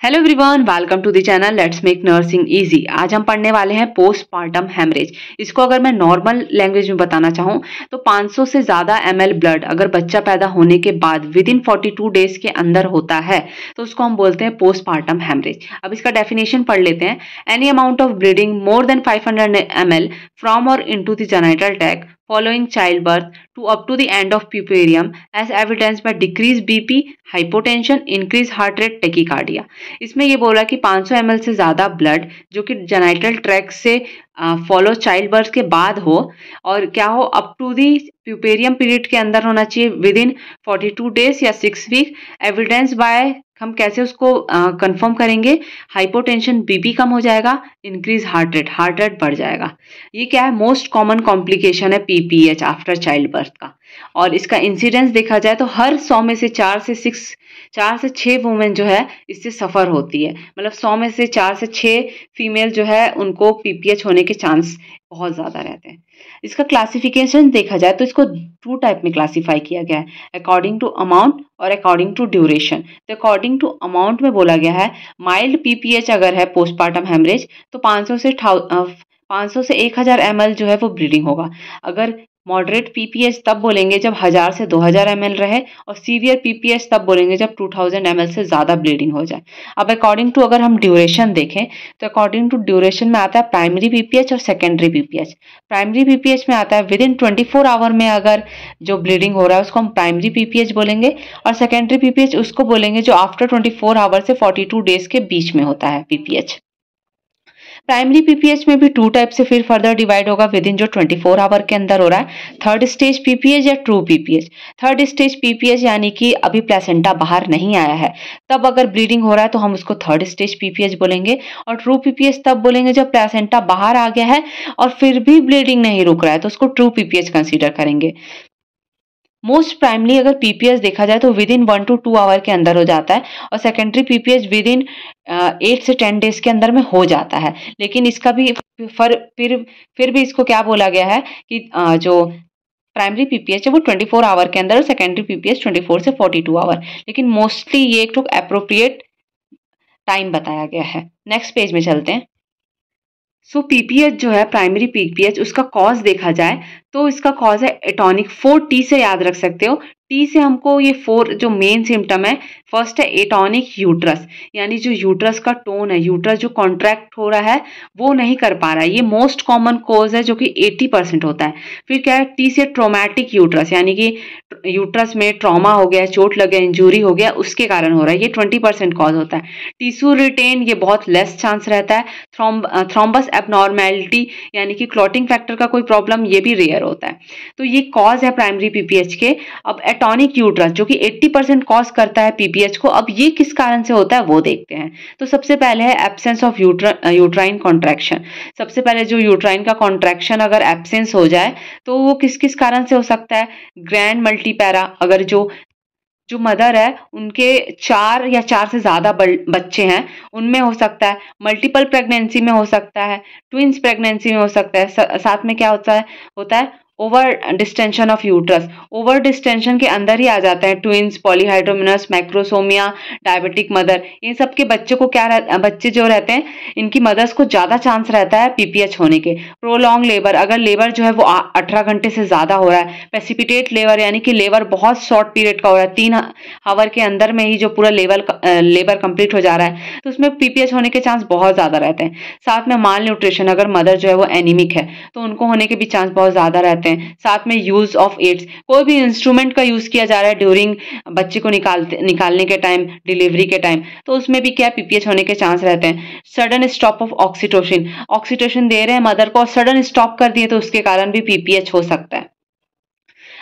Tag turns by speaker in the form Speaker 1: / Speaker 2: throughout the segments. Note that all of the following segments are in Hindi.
Speaker 1: Hello everyone, welcome to the channel let's make nursing easy. आज हम पढ़ने वाले हैं पोस्टपार्टम हेमरेज। इसको अगर मैं नॉर्मल लैंग्वेज में बताना चाहूँ तो 500 से ज़्यादा ml ब्लड अगर बच्चा पैदा होने के बाद विद इन 42 डेज के अंदर होता है तो उसको हम बोलते हैं पोस्टपार्टम हेमरेज। अब इसका डेफिनेशन पढ़ लेते हैं। Any amount of bleeding more than 500 ml from और into the genital tract following childbirth to up to the end of puerperium as evidenced by decreased BP, hypotension, increased heart rate, tachycardia। इसमें ये बोला कि 500 ml से ज़्यादा ब्लड जो कि जेनिटल ट्रैक्ट से फॉलो चाइल्ड बर्थ के बाद हो और क्या हो up to the puerperium period के अंदर होना चाहिए विद इन 42 डेज या 6 वीक। एविडेंस बाय हम कैसे उसको कंफर्म करेंगे? हाइपोटेंशन, बीपी कम हो जाएगा, इंक्रीज हार्ट रेट बढ़ जाएगा। ये क्या है? मोस्ट कॉमन कॉम्प्लिकेशन है पीपीएच आफ्टर चाइल्ड बर्थ का। और इसका इंसिडेंस देखा जाए तो हर 100 में से 4 से 6 वुमेन जो है इससे सफ़र होती है। मतलब 100 में से 4 से 6 फीमेल जो है उनको पीपीएच होने के चांस बहुत ज़्यादा रहते हैं। इसका क्लासिफिकेशन देखा जाए तो इसको 2 टाइप में क्लासीफाई किया गया है, अकॉर्डिंग टू अमाउंट और अकॉर्डिंग टू ड्यूरेशन। तो अकॉर्डिंग टू अमाउंट में बोला गया है माइल्ड पीपीएच अगर है पोस्टपार्टम हेमरेज तो 500 से 1000 ml जो है वो ब्लीडिंग होगा। अगर मॉडरेट पीपीएच तब बोलेंगे जब 1000 से 2000 ml रहे और सीवियर पीपीएच तब बोलेंगे जब 2000 ml से ज़्यादा ब्लीडिंग हो जाए। अब अकॉर्डिंग टू अगर हम ड्यूरेशन देखें तो अकॉर्डिंग टू ड्यूरेशन में आता है प्राइमरी पीपीएच और सेकेंडरी पीपीएच। प्राइमरी पीपीएच में आता है विद इन 24 आवर में अगर जो ब्लीडिंग हो रहा है उसको हम प्राइमरी पीपीएच बोलेंगे और सेकेंडरी पीपीएच उसको बोलेंगे जो आफ्टर 24 आवर से 42 डेज के बीच में होता है पीपीएच। प्राइमरी पीपीएच में भी 2 टाइप से फिर फर्दर डिवाइड होगा विद इन जो 24 आवर के अंदर हो रहा है, थर्ड स्टेज पीपीएच या true PPH. Third stage PPH यानी कि अभी प्लेसेंटा बाहर नहीं आया है तब अगर ब्लीडिंग हो रहा है तो हम उसको थर्ड स्टेज पीपीएच बोलेंगे और ट्रू पीपीएच तब बोलेंगे जब प्लेसेंटा बाहर आ गया है और फिर भी ब्लीडिंग नहीं रुक रहा है तो उसको ट्रू पीपीएच कंसीडर करेंगे। मोस्ट प्राइमरी अगर पीपीएच देखा जाए तो विद इन 1 to 2 आवर के अंदर हो जाता है और सेकेंडरी पीपीएच विद इन 8 से 10 डेज के अंदर में हो जाता है। लेकिन इसका भी फिर भी इसको क्या बोला गया है कि जो प्राइमरी पीपीएच है वो 24 आवर के अंदर और सेकेंडरी पीपीएच 24 से 42 आवर। लेकिन मोस्टली ये एक अप्रोप्रिएट टाइम बताया गया है। नेक्स्ट पेज में चलते हैं। सो पीपीएच जो है प्राइमरी पीपीएच उसका कॉज देखा जाए तो इसका कॉज है एटॉनिक। 4T से याद रख सकते हो। टी से हमको ये 4 जो मेन सिम्टम है, फर्स्ट है एटॉनिक यूट्रस, यानी जो यूट्रस का टोन है, यूट्रस जो कॉन्ट्रैक्ट हो रहा है वो नहीं कर पा रहा है। ये मोस्ट कॉमन कॉज है जो कि 80% होता है। फिर क्या है? टी से ट्रोमैटिक यूट्रस, यानी कि यूट्रस में ट्रॉमा हो गया, चोट लग गया, इंजरी हो गया, उसके कारण हो रहा है। ये 20% कॉज होता है। टिश्यू रिटेन, ये बहुत लेस चांस रहता है। थ्रोम्बस एबनॉर्मेलिटी यानी कि क्लॉटिंग फैक्टर का कोई प्रॉब्लम, ये भी रेयर होता है। तो ये कॉज है प्राइमरी पीपीएच के। अब एटॉनिक यूट्रस जो कि 80% कॉज करता है पीपीएच को, अब ये किस कारण से होता है वो देखते हैं। तो सबसे पहले है एब्सेंस ऑफ यूट्राइन कॉन्ट्रैक्शन। सबसे पहले जो यूट्राइन का कॉन्ट्रैक्शन अगर एब्सेंस हो जाए तो वो किस किस कारण से हो सकता है? ग्रैंड मल्टीपैरा, अगर जो मदर है उनके 4 या 4 से ज़्यादा बच्चे हैं उनमें हो सकता है। मल्टीपल प्रेगनेंसी में हो सकता है। ट्विंस प्रेगनेंसी में हो सकता है। साथ में क्या होता है over distension of uterus. Over distension के अंदर ही आ जाता है ट्विंस, पॉलीहाइड्रोमिनस, मैक्रोसोमिया, डायबिटिक मदर। इन सब के बच्चे को बच्चे जो रहते हैं इनकी मदर्स को ज़्यादा चांस रहता है पीपीएच होने के। प्रोलॉन्ग लेबर, अगर लेबर जो है वो 18 घंटे से ज़्यादा हो रहा है। प्रेसिपिटेट लेबर यानी कि लेबर बहुत शॉर्ट पीरियड का हो रहा है, 3 आवर के अंदर में ही जो पूरा लेबर कंप्लीट हो जा रहा है तो उसमें पीपीएच होने के चांस बहुत ज़्यादा रहते हैं। साथ में माल न्यूट्रिशन, अगर मदर जो है वो एनीमिक है तो उनको होने के भी चांस बहुत ज़्यादा रहते हैं। साथ में यूज ऑफ एड्स, कोई भी इंस्ट्रूमेंट का यूज किया जा रहा है ड्यूरिंग बच्चे को निकालने के टाइम, डिलीवरी के टाइम, तो उसमें भी क्या पीपीएच होने के चांस रहते हैं। सडन स्टॉप ऑफ ऑक्सीटोसिन दे रहे हैं मदर को और सडन स्टॉप कर दिए तो उसके कारण भी पीपीएच हो सकता है।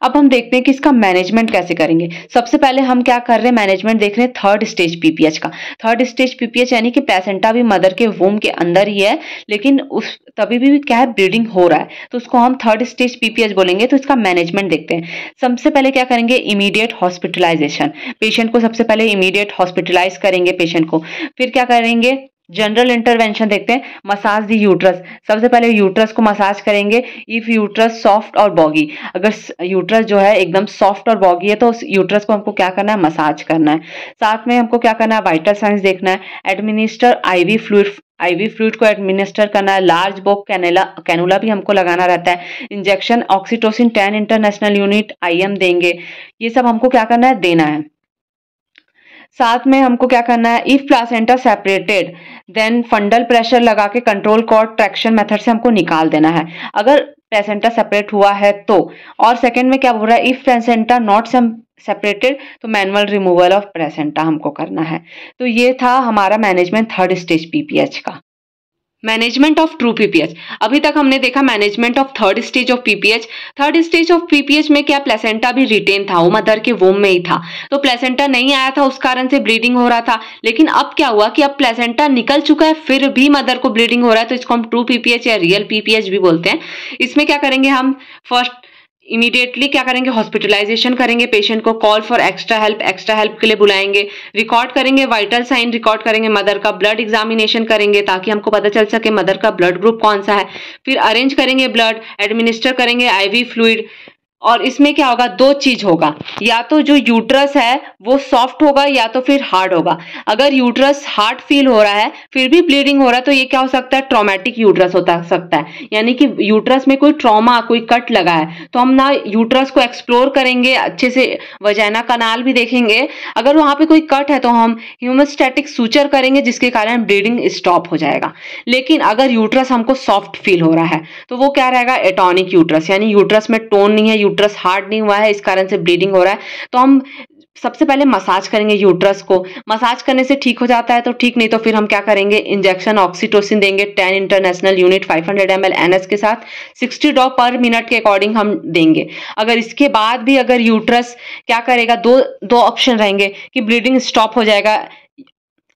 Speaker 1: अब हम देखते हैं कि इसका मैनेजमेंट कैसे करेंगे। सबसे पहले हम क्या कर रहे हैं? मैनेजमेंट देख रहे हैं थर्ड स्टेज पीपीएच का। थर्ड स्टेज पीपीएच यानी कि प्लेसेंटा भी मदर के वूम के अंदर ही है लेकिन उस तभी भी क्या है? ब्लीडिंग हो रहा है तो उसको हम थर्ड स्टेज पीपीएच बोलेंगे। तो इसका मैनेजमेंट देखते हैं। सबसे पहले क्या करेंगे? Immediate hospitalisation. पेशेंट को सबसे पहले इमीडिएट हॉस्पिटलाइज करेंगे पेशेंट को। फिर क्या करेंगे? जनरल इंटरवेंशन देखते हैं, मसाज दी यूट्रस। सबसे पहले यूट्रस को मसाज करेंगे। इफ यूट्रस सॉफ्ट और बॉगी, अगर यूट्रस जो है एकदम सॉफ्ट और बॉगी है तो उस यूट्रस को हमको क्या करना है, मसाज करना है। साथ में हमको क्या करना है, वाइटल साइंस देखना है। एडमिनिस्टर आईवी फ्लूइड को एडमिनिस्टर करना है। लार्ज बोक कैनुला भी हमको लगाना रहता है। Injection oxytocin 10 international unit IM देंगे। ये सब हमको क्या करना है, देना है। साथ में हमको क्या करना है, if placenta separated then fundal pressure लगा के कंट्रोल कॉर्ड ट्रैक्शन मेथड से हमको निकाल देना है, अगर प्लेसेंटा सेपरेट हुआ है तो। और सेकंड में क्या बोल रहा है, इफ प्लेसेंटा नॉट सेपरेटेड तो मैनुअल रिमूवल ऑफ प्लेसेंटा हमको करना है। तो ये था हमारा मैनेजमेंट थर्ड स्टेज PPH का। Management of true PPH। अभी तक हमने देखा management of third stage of PPH। Third stage of PPH में क्या, प्लेसेंटा भी रिटेन था, वो मदर के वोम में ही था, तो प्लेसेंटा नहीं आया था, उस कारण से ब्लीडिंग हो रहा था। लेकिन अब क्या हुआ कि अब प्लेसेंटा निकल चुका है, फिर भी मदर को ब्लीडिंग हो रहा है, तो इसको हम ट्रू PPH या रियल PPH भी बोलते हैं। इसमें क्या करेंगे हम, फर्स्ट इमीडिएटली क्या करेंगे, हॉस्पिटलाइजेशन करेंगे, पेशेंट को कॉल फॉर एक्स्ट्रा हेल्प के लिए बुलाएंगे, रिकॉर्ड करेंगे, वाइटल साइन रिकॉर्ड करेंगे, मदर का ब्लड एग्जामिनेशन करेंगे ताकि हमको पता चल सके मदर का ब्लड ग्रुप कौन सा है। फिर अरेंज करेंगे ब्लड, एडमिनिस्टर करेंगे IV फ्लूइड। और इसमें क्या होगा, दो चीज होगा, या तो जो यूट्रस है वो सॉफ्ट होगा या तो फिर हार्ड होगा। अगर यूट्रस हार्ड फील हो रहा है फिर भी ब्लीडिंग हो रहा है तो ये क्या हो सकता है, ट्रॉमेटिक यूट्रस होता सकता है, यानी कि यूट्रस में कोई ट्रॉमा, कोई कट लगा है। तो हम ना यूट्रस को एक्सप्लोर करेंगे अच्छे से, वजाइना कनाल भी देखेंगे, अगर वहां पे कोई कट है तो हम ह्यूमोस्टैटिक सूचर करेंगे जिसके कारण ब्लीडिंग स्टॉप हो जाएगा। लेकिन अगर यूट्रस हमको सॉफ्ट फील हो रहा है तो वो क्या रहेगा, एटॉनिक यूट्रस, यानी यूट्रस में टोन नहीं है, यूट्रस हार्ड नहीं हुआ है, इस कारण से ब्लीडिंग हो रहा है। तो हम सबसे पहले मसाज करेंगे यूट्रस को, मसाज करने से ठीक हो जाता है तो ठीक, नहीं तो फिर हम क्या करेंगे, इंजेक्शन ऑक्सीटोसिन देंगे 10 इंटरनेशनल यूनिट 500 ml NS के साथ 60 ड्रॉप पर मिनट के अकॉर्डिंग हम देंगे। अगर इसके बाद भी अगर यूट्रस क्या करेगा, दो ऑप्शन रहेंगे कि ब्लीडिंग स्टॉप हो जाएगा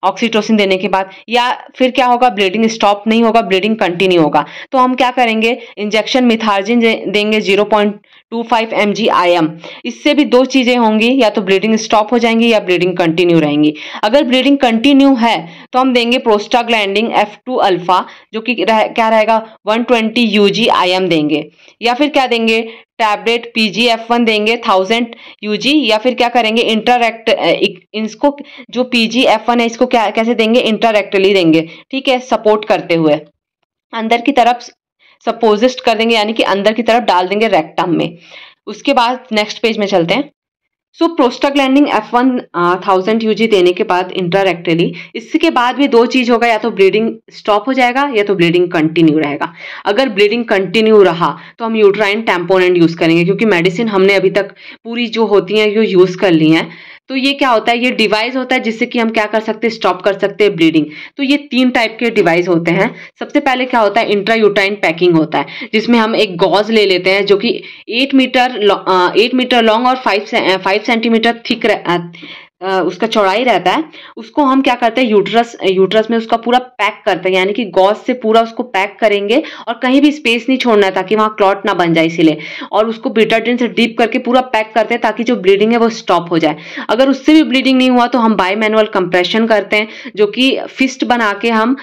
Speaker 1: ऑक्सीटोसिन देने के बाद, या फिर क्या होगा, ब्लीडिंग स्टॉप नहीं होगा, ब्लीडिंग कंटिन्यू होगा। तो हम क्या करेंगे, इंजेक्शन मिथार्जिन देंगे 0.25 mg IM। इससे भी दो चीजें होंगी, या तो ब्लीडिंग स्टॉप हो जाएंगी या ब्लीडिंग कंटिन्यू रहेंगी। अगर ब्लीडिंग कंटिन्यू है तो हम देंगे प्रोस्टाग्लैंडिन F2 अल्फा, जो कि क्या रहेगा 120 UG IM देंगे, या फिर क्या देंगे, टैबलेट PGF1 देंगे 1000 UG, या फिर क्या करेंगे, इंट्रारेक्ट इसको जो PGF1 है इसको क्या कैसे देंगे, इंट्रारेक्टली देंगे, ठीक है, सपोर्ट करते हुए अंदर की तरफ सपोजिस्ट कर देंगे, यानी कि अंदर की तरफ डाल देंगे रेक्टम में। उसके बाद नेक्स्ट पेज में चलते हैं। सो प्रोस्टाग्लैंडिन F1 1000 UG देने के बाद इंट्रारेक्टली, इसके बाद भी दो चीज होगा, या तो ब्लीडिंग स्टॉप हो जाएगा या तो ब्लीडिंग कंटिन्यू रहेगा। अगर ब्लीडिंग कंटिन्यू रहा तो हम यूट्राइन टैम्पोनेंट यूज करेंगे, क्योंकि मेडिसिन हमने अभी तक पूरी जो होती हैं ये यूज कर ली हैं। तो ये क्या होता है, ये डिवाइस होता है जिससे कि हम क्या कर सकते हैं, स्टॉप कर सकते हैं ब्लीडिंग। तो ये 3 टाइप के डिवाइस होते हैं। सबसे पहले क्या होता है, इंट्रायूटाइन पैकिंग होता है, जिसमें हम एक गॉज ले लेते हैं जो कि 8 मीटर लॉन्ग और 5 सेंटीमीटर थिक उसका चौड़ाई रहता है। उसको हम क्या करते हैं, यूट्रस में उसका पूरा पैक करते हैं, यानी कि गॉज से पूरा उसको पैक करेंगे और कहीं भी स्पेस नहीं छोड़ना है ताकि वहां क्लॉट ना बन जाए इसीलिए, और उसको बीटाडिन से डीप करके पूरा पैक करते हैं ताकि जो ब्लीडिंग है वो स्टॉप हो जाए। अगर उससे भी ब्लीडिंग नहीं हुआ तो हम बाई मैनुअल कंप्रेशन करते हैं, जो कि फिस्ट बना के हम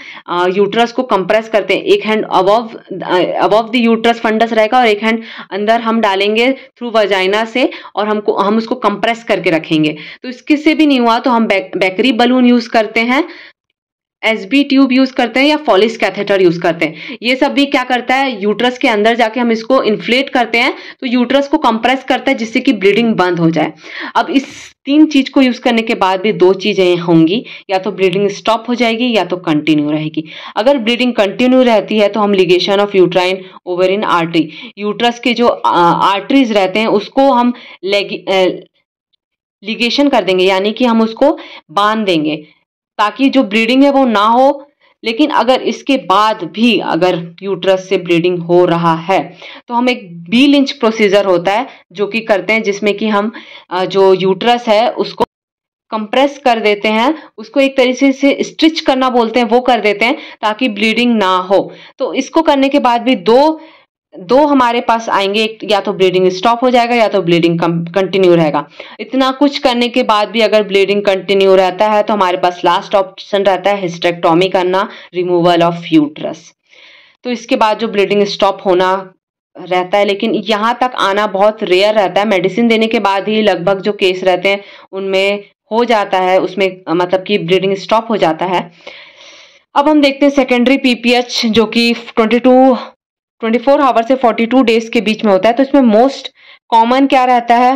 Speaker 1: यूट्रस को कंप्रेस करते हैं। एक hand above the uterus fundus रहेगा और एक हैंड अंदर हम डालेंगे थ्रू वजाइना से, और हम उसको कंप्रेस करके रखेंगे। तो इसके से भी नहीं हुआ तो हम बेकरी बलून यूज करते हैं, SB ट्यूब यूज करते हैं, या फॉलिस कैथेटर यूज करते हैं। ये सब भी क्या करता है, यूट्रस के अंदर जाके हम इसको इन्फ्लेट करते हैं तो यूट्रस को कंप्रेस करता है जिससे कि ब्लीडिंग बंद हो जाए। अब इस 3 चीज को यूज करने के बाद भी 2 चीजें होंगी, या तो ब्लीडिंग स्टॉप हो जाएगी या तो कंटिन्यू रहेगी। अगर ब्लीडिंग कंटिन्यू रहती है तो हम ligation of uterine ovarian artery, uterus के जो आर्टरीज रहते हैं उसको हम लिगेशन कर देंगे, यानी कि हम उसको बांध देंगे ताकि जो ब्लीडिंग है वो ना हो। लेकिन अगर इसके बाद भी अगर यूट्रस से ब्लीडिंग हो रहा है तो हम एक बी लिंच प्रोसीजर होता है जो कि करते हैं, जिसमें कि हम जो यूट्रस है उसको कंप्रेस कर देते हैं, उसको एक तरीके से स्टिच करना बोलते हैं, वो कर देते हैं ताकि ब्लीडिंग ना हो। तो इसको करने के बाद भी 2 दो हमारे पास आएंगे, या तो ब्लीडिंग स्टॉप हो जाएगा या तो ब्लीडिंग कंटिन्यू रहेगा। इतना कुछ करने के बाद भी अगर ब्लीडिंग कंटिन्यू रहता है तो हमारे पास लास्ट ऑप्शन रहता है हिस्टेक्टोमी करना, रिमूवल ऑफ यूट्रस। तो इसके बाद जो ब्लीडिंग स्टॉप होना रहता है, लेकिन यहाँ तक आना बहुत रेयर रहता है। मेडिसिन देने के बाद ही लगभग जो केस रहते हैं उनमें हो जाता है, उसमें मतलब कि ब्लीडिंग स्टॉप हो जाता है। अब हम देखते हैं सेकेंडरी पीपीएच, जो कि 24 आवर से 42 डेज के बीच में होता है। तो इसमें मोस्ट कॉमन क्या रहता है,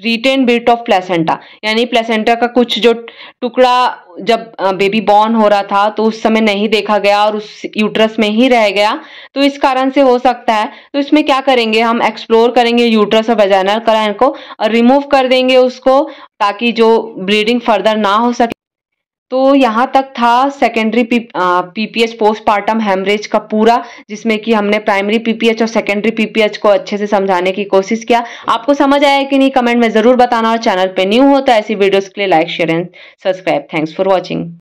Speaker 1: रिटेन बिट ऑफ प्लेसेंटा, यानी प्लेसेंटा का कुछ जो टुकड़ा जब बेबी बॉर्न हो रहा था तो उस समय नहीं देखा गया और उस यूट्रस में ही रह गया, तो इस कारण से हो सकता है। तो इसमें क्या करेंगे, हम एक्सप्लोर करेंगे यूट्रस और वजाइनल कैनाल को और रिमूव कर देंगे उसको, ताकि जो ब्लीडिंग फर्दर ना हो सके। तो यहाँ तक था सेकेंडरी पीपीएच पोस्टपार्टम हेमरेज का पूरा, जिसमें कि हमने प्राइमरी पीपीएच और सेकेंडरी पीपीएच को अच्छे से समझाने की कोशिश किया। आपको समझ आया कि नहीं, कमेंट में जरूर बताना, और चैनल पे न्यू हो तो ऐसी वीडियोस के लिए like share and subscribe. Thanks for watching.